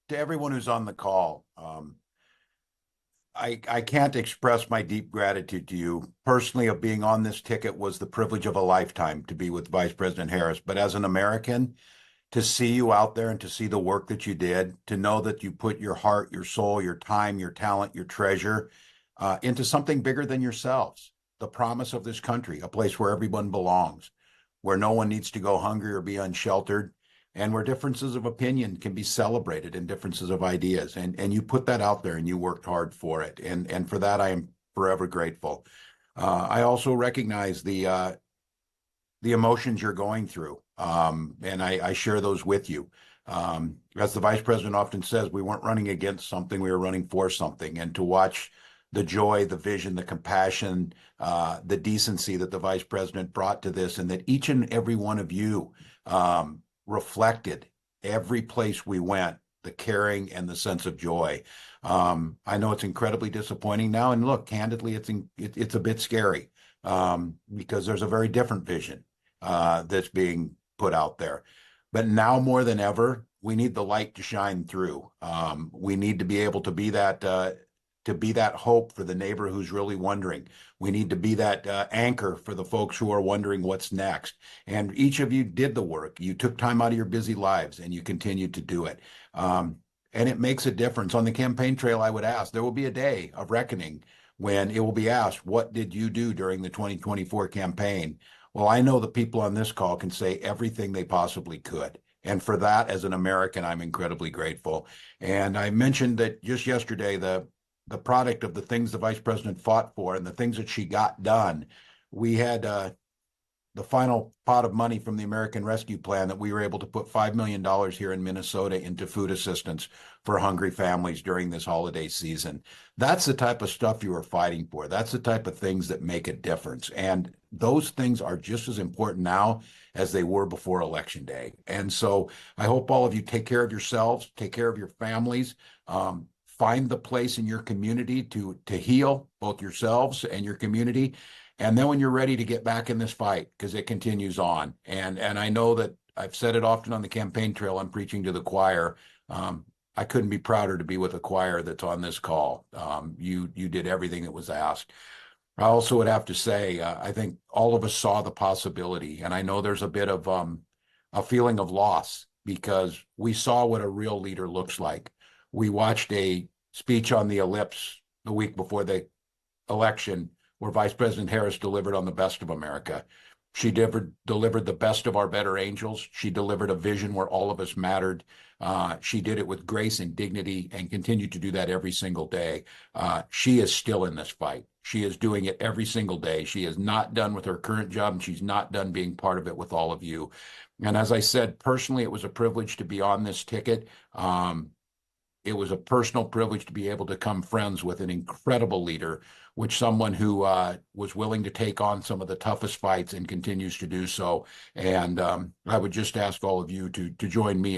to everyone who's on the call, I can't express my deep gratitude to you. Personally, of being on this ticket was the privilege of a lifetime to be with Vice President Harris. But as an American, to see you out there and to see the work that you did, to know that you put your heart, your soul, your time, your talent, your treasure into something bigger than yourselves, the promise of this country, a place where everyone belongs, where no one needs to go hungry or be unsheltered, and where differences of opinion can be celebrated and differences of ideas. And you put that out there and you worked hard for it. And for that, I am forever grateful. I also recognize the emotions you're going through. And I share those with you. As the vice president often says, we weren't running against something, we were running for something. And to watch the joy, the vision, the compassion, the decency that the vice president brought to this, and that each and every one of you reflected every place we went, the caring and the sense of joy. I know it's incredibly disappointing now. And look, candidly, it's a bit scary because there's a very different vision that's being put out there. But now more than ever, we need the light to shine through. We need to be able to be that hope for the neighbor who's really wondering. We need to be that anchor for the folks who are wondering what's next. And each of you did the work. You took time out of your busy lives and you continued to do it. And it makes a difference. On the campaign trail, I would ask, there will be a day of reckoning when it will be asked, what did you do during the 2024 campaign? Well, I know the people on this call can say everything they possibly could. And for that, as an American, I'm incredibly grateful. And I mentioned that just yesterday, the product of the things the vice president fought for and the things that she got done, we had the final pot of money from the American Rescue Plan that we were able to put $5 million here in Minnesota into food assistance for hungry families during this holiday season. That's the type of stuff you are fighting for. That's the type of things that make a difference. And those things are just as important now as they were before Election Day. And so I hope all of you take care of yourselves, take care of your families, find the place in your community to heal both yourselves and your community. And then when you're ready to get back in this fight, because it continues on. And I know that I've said it often on the campaign trail, I'm preaching to the choir. I couldn't be prouder to be with a choir that's on this call. You did everything that was asked. I also would have to say, I think all of us saw the possibility. And I know there's a bit of a feeling of loss because we saw what a real leader looks like. We watched a speech on the ellipse the week before the election where Vice President Harris delivered on the best of America. She delivered the best of our better angels. She delivered a vision where all of us mattered. She did it with grace and dignity and continued to do that every single day. She is still in this fight. She is doing it every single day. She is not done with her current job, and she's not done being part of it with all of you. And as I said, personally, it was a privilege to be on this ticket. It was a personal privilege to be able to become friends with an incredible leader, which someone who was willing to take on some of the toughest fights and continues to do so. And I would just ask all of you to join me